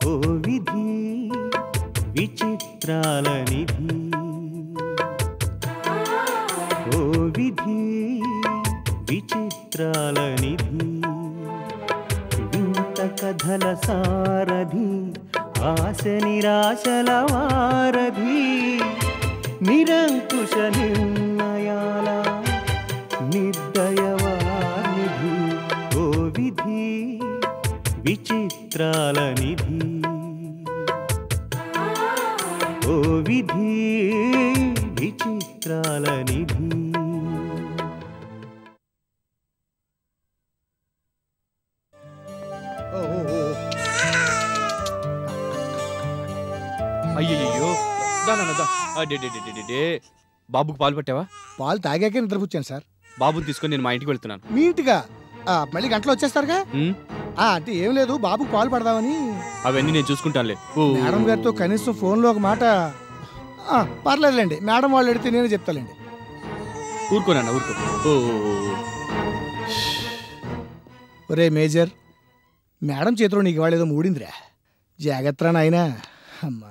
ఓ విధి విచిత్రాల నిధి, ఓ విధి విచిత్రాల నిధి, వింత కథల సారథి, ఆశ నిరాశల వారధి, నిరంకుశ నిర్ణయాల నిర్దయవానిధి, ఓ విధి విచిత్రాల నిధి, ఓ విధి విచిత్రాల నిధి. అయ్యయ్యో బాబుకు పాలు పట్టావా? పాలు తాగాకే నిద్రపుచ్చాను సార్. బాబుని తీసుకొని నేను మా ఇంటికి వెళ్తున్నాను. మీ ఇంటిగా? మళ్ళీ గంటలో వచ్చేస్తారుగా? అంటే ఏం లేదు, బాబుకు పాలు పడదామని. అవన్నీ నేను చూసుకుంటానులే. మేడం గారితో కనీసం ఫోన్లో ఒక మాట. పర్లేదులేండి, మేడం వాళ్ళు అడిగితే నేను చెప్తాలేండి. ఊరుకోనన్నా ఊరుకో. ఒరే మేజర్, మేడం చేతిలో నీకు ఇవాళ ఏదో మూడిందిరా, జాగ్రత్త నాయనా. అమ్మా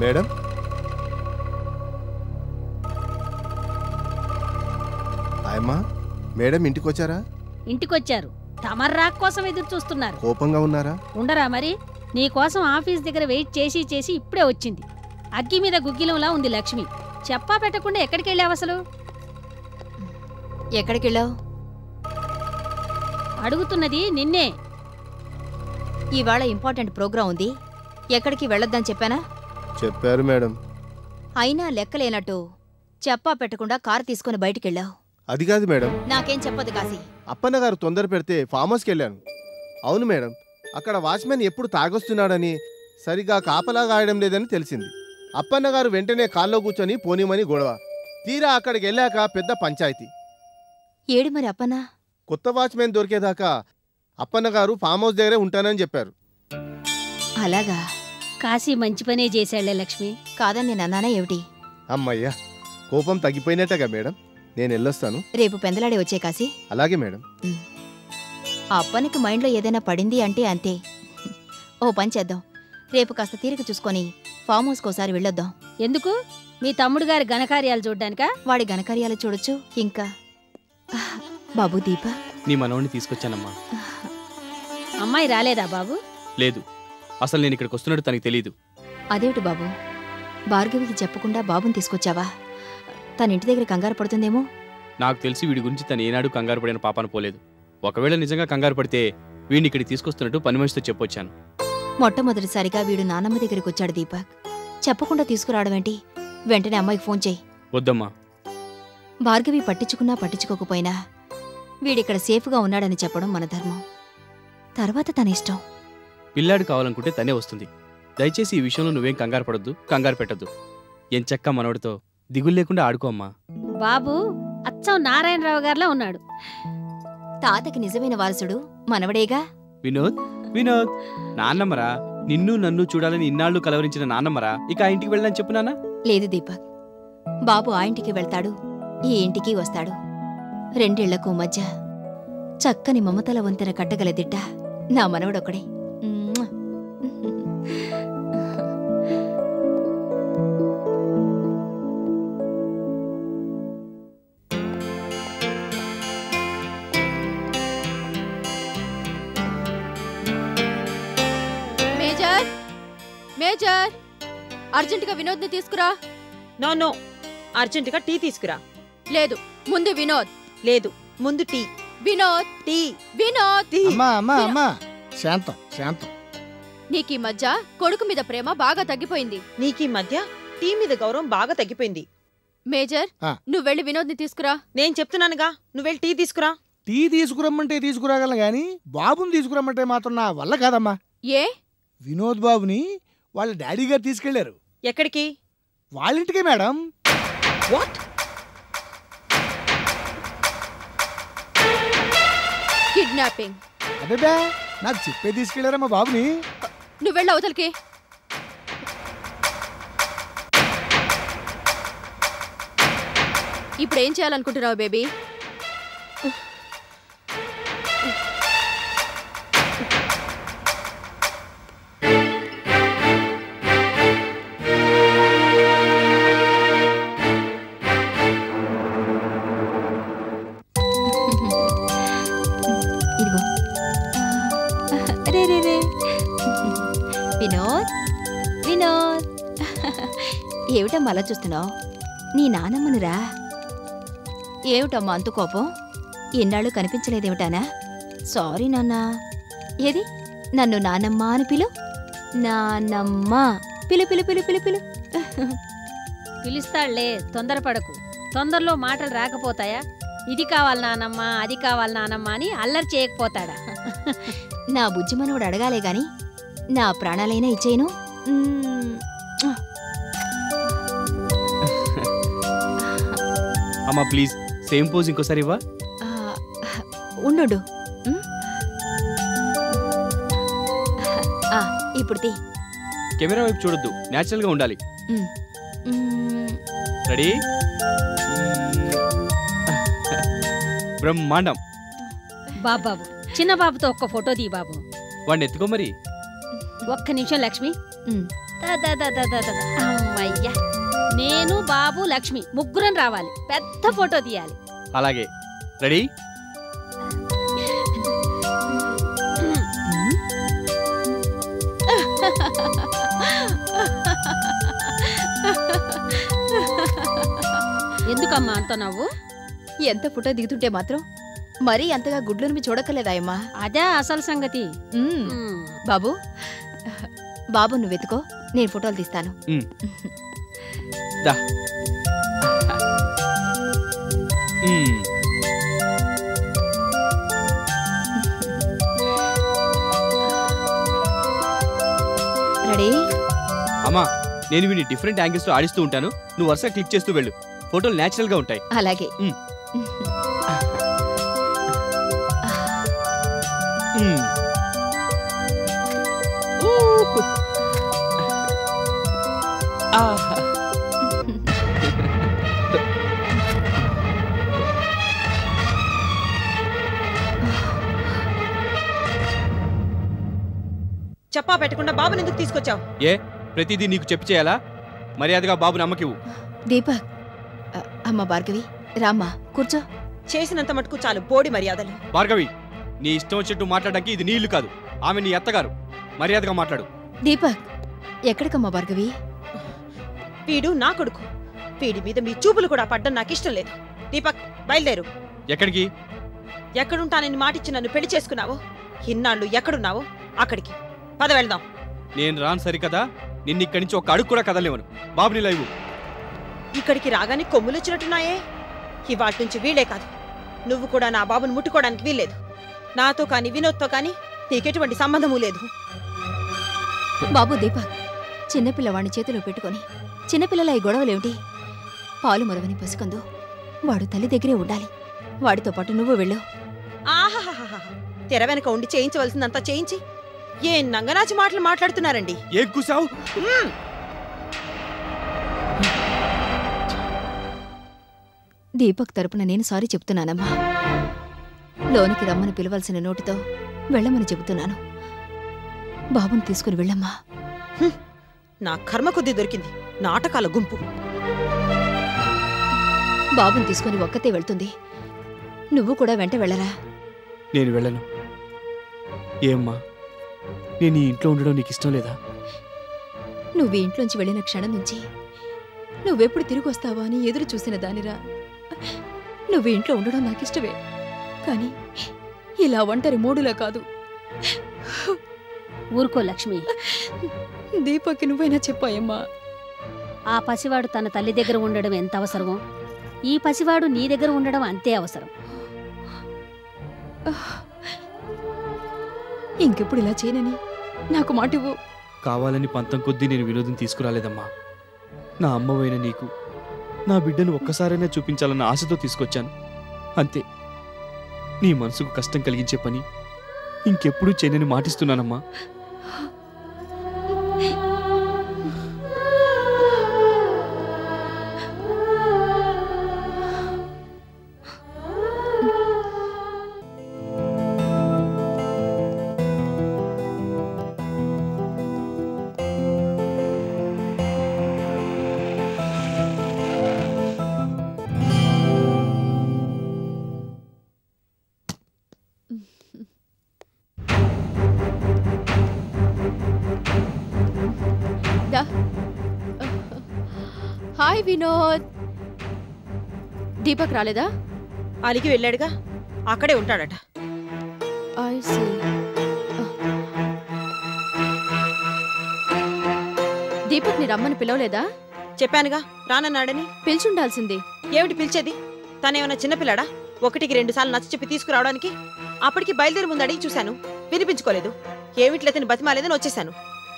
మేడం, ఆయమ్మా మేడం ఇంటికి వచ్చారా? ఇంటికొచ్చారు. తమర్ రాక్ కోసం ఎదురు చూస్తున్నారు. కోపంగా ఉన్నారా? ఉండరా మరి, నీ కోసం ఆఫీస్ దగ్గర వెయిట్ చేసి చేసి ఇప్పుడే వచ్చింది. అగ్గి మీద గుగ్గిలంలా ఉంది లక్ష్మి. చెప్పా పెట్టకుండా ఎక్కడికి వెళ్ళావు అసలు? ఎక్కడికి వెళ్ళావు? అడుగుతున్నది నిన్నే. ఇవాళ ఇంపార్టెంట్ ప్రోగ్రాం ఉంది, ఎక్కడికి వెళ్ళొద్దని చెప్పానా? చెప్పారు మేడం. అయినా లెక్కలేనట్టు చెప్పా పెట్టకుండా కారు తీసుకుని బయటికెళ్ళావు. అది కాదు మేడం. నాకేం చెప్పదు కాసి. అప్పన్న గారు తొందర పెడితే ఫామ్ హౌస్కి వెళ్ళాను. అవును మేడం, అక్కడ వాచ్మెన్ ఎప్పుడు తాగొస్తున్నాడని, సరిగా కాపలా గాయడం లేదని తెలిసింది. అప్పన్న గారు వెంటనే కాల్లో కూర్చొని పోనీమని గొడవ. తీరా అక్కడికి వెళ్ళాక పెద్ద పంచాయతీ. ఏడు మరి అప్పన్నా? కొత్త వాచ్మెన్ దొరికేదాకా అప్పన్న గారు ఫామ్ హౌస్ దగ్గరే ఉంటానని చెప్పారు. అలాగా? కాశీ మంచి పనే చేశాళ్లే లక్ష్మి. కాదని నేను అన్నానా ఏమిటి? అమ్మయ్యా, కోపం తగ్గిపోయినట్టగా మేడం. నేను వెళ్ళొస్తాను. రేపు పెందలాడే వచ్చే కాశీ. అలాగే మేడం. ఆ అప్పనికి మైండ్లో ఏదైనా పడింది అంటే అంతే. ఓ పని చేద్దాం, రేపు కాస్త తీరిక చూసుకొని ఫామ్ హౌస్కి ఒకసారి వెళ్ళొద్దాం. ఎందుకు? మీ తమ్ముడు గారి ఘనకార్యాలు చూడ్డానికా? వాడి ఘనకార్యాలు చూడొచ్చు. ఇంకా బాబు దీప, నీ మనవణ్ణి తీసుకొచ్చానమ్మా. అమ్మాయి రాలేదా బాబు? లేదు, అసలు నేను ఇక్కడికి వస్తున్నట్టు తనకి తెలీదు. అదేమిటి బాబు, భార్గవికి చెప్పకుండా బాబుని తీసుకొచ్చావా? తన ఇంటి దగ్గర కంగారు పడుతుందేమో. నాకు తెలిసి వీడి గురించి తను ఏనాడు కంగారు పడిన పాపాన పోలేదు. ఒకవేళ నిజంగా కంగారు పడితే వీడిని ఇక్కడికి తీసుకొస్తున్నట్టు పని మనిషితో చెప్పొచ్చాను. మొట్టమొదటిసారిగా వీడు నానమ్మ దగ్గరికి వచ్చాడు దీపక్. చెప్పకుండా తీసుకురావడమేంటి? వెంటనే అమ్మాయికి ఫోన్ చేయి. వద్దమ్మా. భార్గవి పట్టించుకున్నా పట్టించుకోకపోయినా వీడిక్కడ సేఫ్గా ఉన్నాడని చెప్పడం మన ధర్మం. తర్వాత తన ఇష్టం. పిల్లాడు కావాలనుకుంటే తనే వస్తుంది. దయచేసి ఈ విషయంలో నువ్వేం కంగారు పడొద్దు, కంగారు పెట్టద్దు. ఎంచక్కా మనవడితో దిగులు లేకుండా ఆడుకో అమ్మా. బాబు అచ్చం నారాయణరావు గారిలా ఉన్నాడు. తాతకి నిజమైన వారసుడు మనవడేగా. వినోద్, వినోద్ నాన్నమ్మరా. నిన్ను నన్ను చూడాలని ఇన్నాళ్ళు కలవరించిన నాన్నమ్మరా. ఇక ఆ ఇంటికి వెళ్ళని చెప్పు నాన్న. లేదు దీపక్, బాబు ఆ ఇంటికి వెళ్తాడు, ఈ ఇంటికి వస్తాడు. రెండేళ్లకు మధ్య చక్కని మమతల వంతెన కట్టగల దిట్ట నా మనవడొక్కడే. మేజర్, మేజర్, అర్జెంటుగా వినోద్ని తీసుకురా. నో నో, అర్జెంటుగా టీ తీసుకురా. లేదు, ముందు వినోద్. లేదు, ముందు టీ. వినోద్, టీ. వినోద్. అమ్మా అమ్మా అమ్మా, శాంతం శాంతం. నీకీ మధ్య కొడుకు మీద ప్రేమ బాగా తగ్గిపోయింది. నీకీ మధ్య టీ మీద గౌరవం బాగా తగ్గిపోయింది. మేజర్, నువ్వు వెళ్ళి వినోద్ని తీసుకురా. నేను చెప్తున్నానుగా, నువ్వెళ్ళి టీ తీసుకురా. టీ తీసుకురమ్మంటే తీసుకురాగలను గాని బాబుని తీసుకురమ్మంటే మాత్రం నా వల్ల కాదమ్మా. ఏ? వినోద్ బాబుని వాళ్ళ డాడీ గారు తీసుకెళ్లారు. ఎక్కడికి? వాళ్ళింటికే మేడం. వాట్? కిడ్నాపింగ్. అదే నాకు చెప్పే తీసుకెళ్లారమ్మా బాబుని. నువ్వెళ్ళ అవతలికి. ఇప్పుడు ఏం చేయాలనుకుంటున్నావు బేబీ? వినోద్ వినోద్ ఏమిటమ్మా అలా చూస్తున్నావు? నీ నానమ్మనురా. ఏమిటమ్మా అంత కోపం? ఎన్నాళ్ళు కనిపించలేదేమిటానా? సారీ నాన్నా. ఏది నన్ను నానమ్మ అని పిలు. నానమ్మ పిలు పిలు పిలు పిలు పిలు. పిలుస్తాళ్లే, తొందరపడకు. తొందరలో మాటలు రాకపోతాయా? ఇది కావాలి నానమ్మ, అది కావాలి నానమ్మ అని అల్లరి చేయకపోతాడా? నా బుజ్జి మనోడు అడగాలే గాని నా ప్రాణాలైనా ఇచ్చేయను. అమ్మా ప్లీజ్ సేమ్ పోజ్ ఇంకోసారి ఇవ్వా. ఉండు. ఇప్పుడు తీ. కెమెరా వైపు చూడొద్దు, న్యాచురల్ గా ఉండాలి. రెడీ? బ్రహ్మాండం. బాబు చిన్న బాబుతో ఒక్క ఫోటో తీ బాబు. వాడిని ఎత్తుకో మరి. ఒక్క నిమిషం లక్ష్మి. అమ్మయ్యా, నేను బాబు లక్ష్మి ముగ్గురం రావాలి, పెద్ద ఫోటో తీయాలి. అలాగే. రెడీ? ఎందుకమ్మా అంత నవ్వు? ఎంత ఫోటో దిగుతుంటే మాత్రం మరీ అంతగా గుడ్లను చూడక్కర్లేదాయమ్మా. అదే అసలు సంగతి. బాబు బాబు నువ్వు వెతుకో, నేను ఫోటోలు తీస్తాను. దా. రెడీ? అమ్మా నేను వీడిని డిఫరెంట్ యాంగిల్స్ తో ఆడిస్తూ ఉంటాను, నువ్వు వరుసగా క్లిక్ చేస్తూ వెళ్ళు. ఫోటోలు నేచురల్ గా ఉంటాయి. అలాగే. చెప్పా పెట్టకుండా బాబుని ఎందుకు తీసుకొచ్చావు? ఏ ప్రతిదీ నీకు చెప్పి చేయాలా? మర్యాదగా బాబుని అమ్మకివ్వు. దీపక్. అమ్మ భార్గవి రామ్మా కూర్చో. చేసినంత మటుకు చాలు బోడి మర్యాదలు. భార్గవి, నీ ఇష్టం వచ్చేట్టు మాట్లాడడానికి ఇది నీ ఇల్లు కాదు, ఆమె నీ అత్తగారు. మర్యాదగా మాట్లాడు. దీపక్ ఎక్కడికమ్మా భార్గవి? వీడు నా కొడుకు, వీడి మీద మీ చూపులు కూడా పడ్డం నాకు ఇష్టం లేదు. దీపక్ బయలుదేరు. ఎక్కడికి? ఎక్కడుంటానని మాటిచ్చి నన్ను పెళ్లి చేసుకున్నావో, ఇన్నాళ్ళు ఎక్కడున్నావో అక్కడికి పద వెళ్దాం. నేను రాను సరికదా, నిన్ను ఇక్కడి నుంచి ఒక్క అడుగు కూడా కదలేవను. బాబుని లైవు. ఇక్కడికి రాగానే కొమ్ములు వచ్చినట్టున్నాయే. ఇవాటి నుంచి వీళ్ళే కాదు, నువ్వు కూడా నా బాబుని ముట్టుకోవడానికి వీల్లేదు. నాతో కాని వినోద్తో కాని నీకెటువంటి సంబంధము లేదు. బాబు దీపక్, చిన్నపిల్లవాడిని చేతిలో పెట్టుకొని చిన్నపిల్లల ఈ గొడవలేమిటి? పాలు మరవని పసుకందు వాడు తల్లి దగ్గరే ఉండాలి. వాడితో పాటు నువ్వు వెళ్ళు. ఆహాహాహా, తెర వెనక ఉండి చేయించవలసిందంతా చేయించి ఏ నంగనాచి మాటలు మాట్లాడుతున్నారండి? ఏం కూసావు? దీపక్ తరపున నేను సారీ చెప్తున్నానమ్మా. లోనికి రమ్మని పిలవాల్సిన నోటితో వెళ్ళమని చెబుతున్నాను. బాబుని తీసుకుని వెళ్ళమ్మా. నా కర్మ కొద్దీ దొరికింది నాటకాల గుంపు. బాబుని తీసుకుని ఒక్కతే వెళ్తుంది, నువ్వు కూడా వెంట వెళ్ళరా? నేను వెళ్ళను. ఏమ్మా, నేను ఈ ఇంట్లో ఉండడం నీకు ఇష్టం లేదా? నువ్వు ఇంట్లోంచి వెళ్ళిన క్షణం నుంచి నువ్వెప్పుడు తిరిగి వస్తావా అని ఎదురు చూసిన దానిరా. నువ్వు ఇంట్లో ఉండడం నాకిష్టమే, కానీ ఇలా ఒంటరి మూడులా కాదు. ఊరుకో లక్ష్మి. దీపక్కి నువ్వైనా చెప్పాయమ్మా. ఆ పసివాడు తన తల్లి దగ్గర ఉండడం ఎంత అవసరమో, ఈ పసివాడు నీ దగ్గర ఉండడం అంతే అవసరం. ఇంకెప్పుడు ఇలా చేయనని నాకు మాటివ్వు. కావాలని పంతం కొద్దీ నేను వినోదం తీసుకురాలేదమ్మా. నా అమ్మవైన నీకు నా బిడ్డను ఒక్కసారైనా చూపించాలన్న ఆశతో తీసుకొచ్చాను, అంతే. నీ మనసుకు కష్టం కలిగించే పని ఇంకెప్పుడూ చేయనని మాటిస్తున్నానమ్మా. హాయ్ వినోద్. దీపక్ రాలేదా? అలిగి వెళ్ళాడుగా, అక్కడే ఉంటాడట. I see. దీపక్ ని రమ్మని పిలవలేదా? చెప్పానుగా రానన్నాడని. పిలిచుండాల్సింది. ఏమిటి పిలిచేది? తనేమన్నా చిన్నపిల్లాడా? 1-2 సార్లు నచ్చ చెప్పి తీసుకురావడానికి? అప్పటికి బయలుదేరి ముందు అడిగి చూశాను, వినిపించుకోలేదు. ఏమిట్లయితే బతిమాలేదని వచ్చేసాను.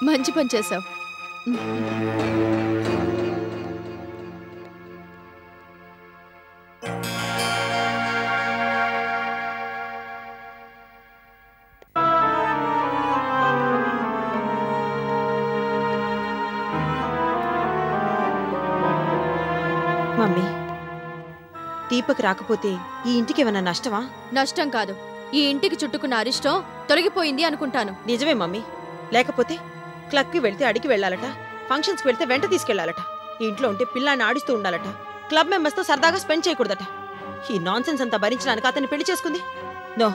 మంచి పని చేశావు. మమ్మీ, దీపక్ రాకపోతే ఈ ఇంటికి ఏమన్నా నష్టమా? నష్టం కాదు, ఈ ఇంటికి చుట్టుకున్న అరిష్టం తొలగిపోయింది అనుకుంటాను. నిజమే మమ్మీ. లేకపోతే క్లబ్కి వెళ్తే అడిగి వెళ్ళాలట, ఫంక్షన్స్కి వెళ్తే వెంట తీసుకెళ్లాలట, ఈ ఇంట్లో ఉంటే పిల్లాన్ని ఆడిస్తూ ఉండాలట, క్లబ్ మెంబర్స్తో సరదాగా స్పెండ్ చేయకూడదట. ఈ నాన్సెన్స్ అంతా భరించడానికి అతన్ని పెళ్లి చేసుకుంది. నో,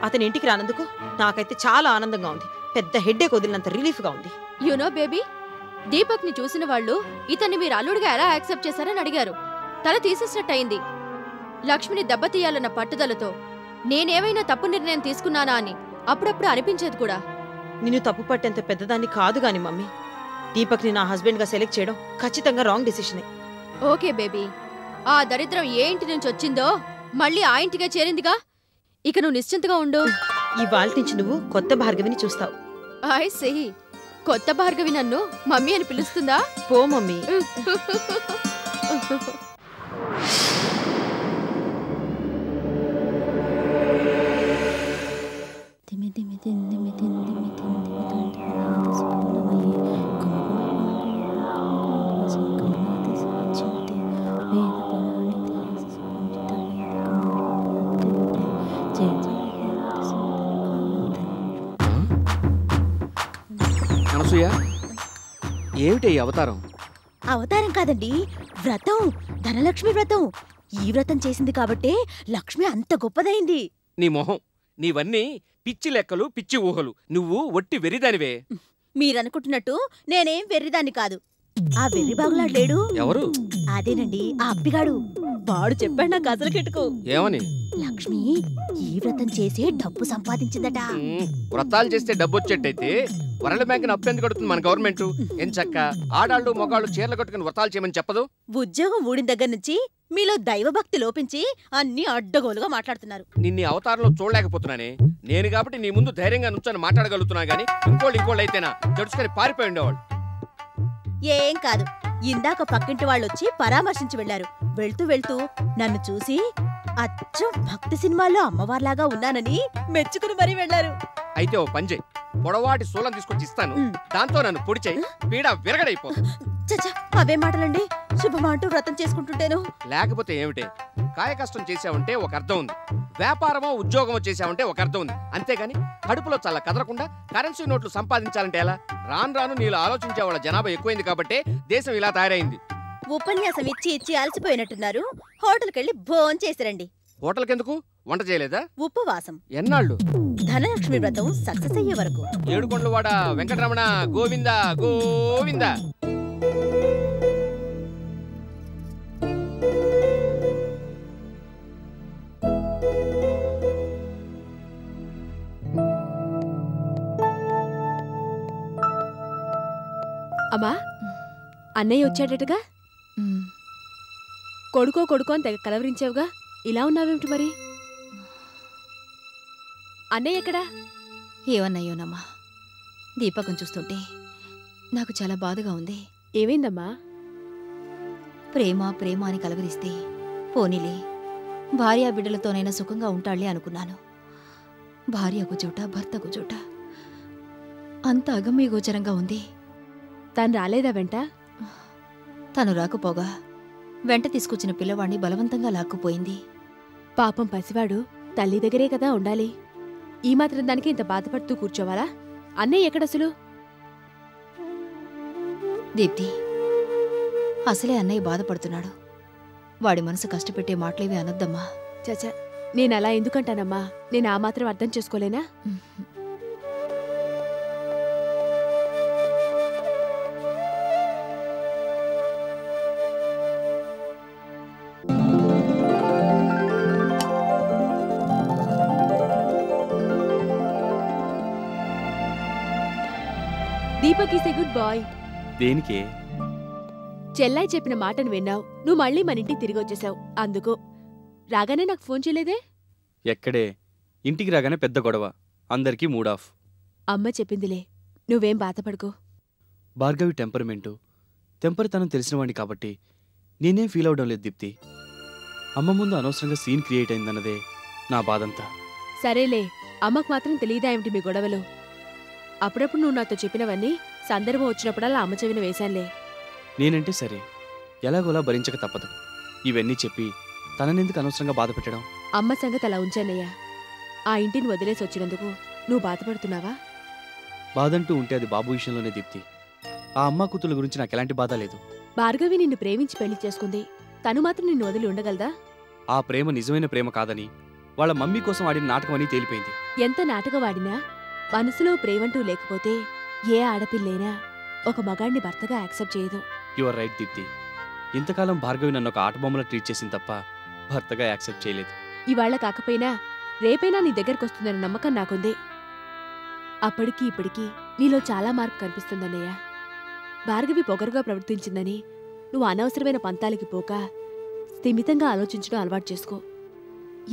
అతని ఇంటికి రానందుకు నాకైతే చాలా ఆనందంగా ఉంది. పెద్ద హెడ్ఏక్ వదిలినంత రిలీఫ్గా ఉంది. యునో బేబీ, దీపక్ ని చూసిన వాళ్ళు ఇతన్ని మీరు అల్లుడిగా ఎలా యాక్సెప్ట్ చేశారని అడిగారు. తల తీసేసినట్టయింది. లక్ష్మిని దెబ్బతీయాలన్న పట్టుదలతో నేనేమైనా తప్పు నిర్ణయం తీసుకున్నానా అని అప్పుడప్పుడు అనిపించేది కూడా. నిన్ను తప్పు పట్టేంత పెద్దదాన్ని కాదు గాని మమ్మీ, దీపక్ని నా హస్బెండ్గా సెలెక్ట్ చేయడం ఖచ్చితంగా రాంగ్ డెసిషనే. ఓకే బేబీ, ఆ దరిద్రం ఏ ఇంటి నుంచి వచ్చిందో మళ్ళీ ఆ ఇంటిగా చేరిందిగా. ఇక నువ్వు నిశ్చింతగా ఉండు. ఇవాళ నుంచి నువ్వు కొత్త భార్గవిని చూస్తావు. I see. కొత్త భార్గవి నన్ను మమ్మీ అని పిలుస్తుందా? పో మమ్మీ. అనసూయ, ఏమిటి ఈ అవతారం? అవతారం కాదండి, వ్రతం. ధనలక్ష్మి వ్రతం. ఈ వ్రతం చేసింది కాబట్టే లక్ష్మి అంత గొప్పదైంది. నీ మొహం, నీవన్నీ పిచ్చి లెక్కలు, పిచ్చి ఊహలు. నువ్వు ఒట్టి వెర్రిదానివే. మీరనుకుంటున్నట్టు నేనేం వెర్రిదాన్ని కాదు. ఆ వెర్రి బాగులాడు లేడు? ఎవరు? అదేనండి, ఆ అప్పిగాడు. వాడు చెప్పాడు నాకు అసలు కిటుకు. ఏమని? లక్ష్మి ఈ వ్రతం చేసి డబ్బు సంపాదించిందట. వ్రతాలు చేస్తే డబ్బు వచ్చేట్టయితే వరల్డ్ బ్యాంక్ అప్పు కడుతుంది మన గవర్నమెంట్. ఎంచక్క ఆడాళ్ళు మొగాళ్ళు చీరలు కట్టుకుని వ్రతాలు చేయమని చెప్పదు? ఉద్యోగం ఊడిన దగ్గర నుంచి మీలో దైవభక్తి లోపించి అన్ని అడ్డగోలుగా మాట్లాడుతున్నారు. నిన్ని అవతారంలో చూడలేకపోతున్నానే. నేను కాబట్టి నీ ముందు ధైర్యంగా నుంచొని మాట్లాడగలుగుతున్నా గానీ ఇంకోళ్ళు అయితేనా జడుచుకొని పారిపోయి ఉండేవాళ్ళు. ఏం కాదు, ఇందాక పక్కింటి వాళ్ళొచ్చి పరామర్శించి వెళ్లారు. వెళ్తూ వెళ్తూ నన్ను చూసి అచ్చం భక్తి సినిమాల్లో అమ్మవార్లాగా ఉన్నానని మెచ్చుకుని మరీ వెళ్లారు. అయితే ఓ పంజే, పొడవాటి సూలం తీసుకొచ్చి ఇస్తాను, దాంతో నన్ను పొడిచేయి, పీడ విరగడైపో. చచ్చా, అవే మాటలండి. శుభమాంటూ వ్రతం చేసుకుంటుంటేను. లేకపోతే ఏమిటే, కాయ కష్టం చేసావంటే ఒక అర్థం ఉంది, వ్యాపారమో ఉద్యోగమో చేసావంటే ఒక అర్థం ఉంది. అంతేగాని కడుపులో చల్ల కదలకుండా కరెన్సీ నోట్లు సంపాదించాలంటే ఎలా? రాను రాను నీళ్ళు ఆలోచించే వాళ్ళ జనాభా ఎక్కువైంది కాబట్టే దేశం ఇలా తయారైంది. ఉపన్యాసం ఇచ్చి ఇచ్చి అలసిపోయినట్టున్నారు. హోటల్కెళ్ళి భోన్ చేసిరండి. హోటల్కెందుకు? వంట చేయలేదా? ఉపవాసం. ఎన్నాళ్ళు? ధనలక్ష్మి వ్రతం సక్సెస్ అయ్యే వరకు. ఏడుకొండలవాడ వెంకటరమణ గోవింద గోవింద. అమ్మా, అన్నయ్య వచ్చాడటగా? కొడుకో కొడుకో అని తెగ కలవరించావుగా, ఇలా ఉన్నావేమిటి మరి? అన్నయ్య ఎక్కడా? ఏమన్నాయోనమ్మా, దీపకం చూస్తుంటే నాకు చాలా బాధగా ఉంది. ఏమైందమ్మా? ప్రేమ ప్రేమ అని కలవరిస్తే పోనీలే, భార్యా బిడ్డలతోనైనా సుఖంగా ఉంటాళ్లే అనుకున్నాను. భార్యకు చోట, భర్తకు చోట, అంత అగమ్యగోచరంగా ఉంది. తను రాలేదా వెంట? తను రాకపోగా వెంట తీసుకొచ్చిన పిల్లవాణ్ణి బలవంతంగా లాక్కుపోయింది. పాపం పసివాడు తల్లి దగ్గరే కదా ఉండాలి. ఈ మాత్రం దానికి ఇంత బాధపడుతూ కూర్చోవాలా? అన్నయ్య ఎక్కడసలు? దీప్తి, అసలే అన్నయ్య బాధపడుతున్నాడు. వాడి మనసు కష్టపెట్టే మాటలేవి అనొద్దమ్మా. చచా, నేనలా ఎందుకంటానమ్మా? నేను ఆ మాత్రం అర్థం చేసుకోలేనా? Deepak is a good boy. దేనికే? చెల్లాయి చెప్పిన మాటను విన్నావు, నువ్వు మళ్ళీ మన ఇంటికి తిరిగి వచ్చేసావు. అందుకు రాగానే నాకు ఫోన్ చేయలేదే? ఎక్కడే, ఇంటికి రాగానే పెద్ద గొడవ, అందరికీ మూడ్ ఆఫ్. అమ్మ చెప్పిందిలే, నువ్వేం బాధపడుకో. భార్గవి టెంపర్తనం తెలిసినవాడిని కాబట్టి నేనేం ఫీల్ అవడం లేదు దీప్తి. అమ్మ ముందు అనవసరంగా సీన్ క్రియేట్ అయిందన్నదే నా బాధంతా. సరేలే, అమ్మకు మాత్రం తెలియదా ఏమిటి మీ గొడవలు? అప్పుడప్పుడు నువ్వు నాతో చెప్పినవన్నీ సందర్భం వచ్చినప్పుడల్లా అమ్మ చెవిన వేశానులే. నేనంటే సరే, ఎలాగోలా భరించక తప్పదు. ఇవన్నీ చెప్పి తననెందుకు అనవసరంగా బాధ పెట్టడం? అమ్మ సంగతి అలా ఉంచానయ్యా. ఆ ఇంటిని వదిలేసి వచ్చినందుకు నువ్వు బాధపడుతున్నావా? బాధంటూ ఉంటే అది బాబు విషయంలోనే దీప్తి. ఆ అమ్మ కూతుల గురించి నాకు ఎలాంటి బాధ లేదు. భార్గవి నిన్ను ప్రేమించి పెళ్లి చేసుకుంది, తను మాత్రం నిన్ను వదిలి ఉండగలదా? ఆ ప్రేమ నిజమైన ప్రేమ కాదని, వాళ్ళ మమ్మీ కోసం ఆడిన నాటకం అని తేలిపోయింది. ఎంత నాటకవాడినా మనసులో ప్రేమంటూ లేకపోతే ఏ ఆడపిల్లైనా ఒక మగాడిని భర్తగా యాక్సెప్ట్ చేయదు. Your right Deepti. ఇంతకాలం భార్గవి నన్ను ఒక ఆటబొమ్మలా ట్రీట్ చేసింది తప్ప భర్తగా యాక్సెప్ట్ చేయలేదు. ఇవాళ కాకపోయినా రేపైనా నీ దగ్గరకొస్తుందన్న నమ్మకం నాకుంది. అప్పటికీ ఇప్పటికీ నీలో చాలా మార్పు కనిపిస్తుందన్నయ్య. భార్గవి పొగరుగా ప్రవర్తించిందని నువ్వు అనవసరమైన పంతాలకి పోక స్థిమితంగా ఆలోచించడం అలవాటు చేసుకో.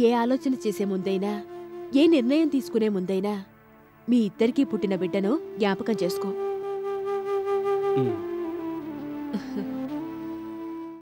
ఏ ఆలోచన చేసే ముందైనా, ఏ నిర్ణయం తీసుకునే ముందైనా మీ ఇద్దరికీ పుట్టిన బిడ్డను జ్ఞాపకం చేసుకో.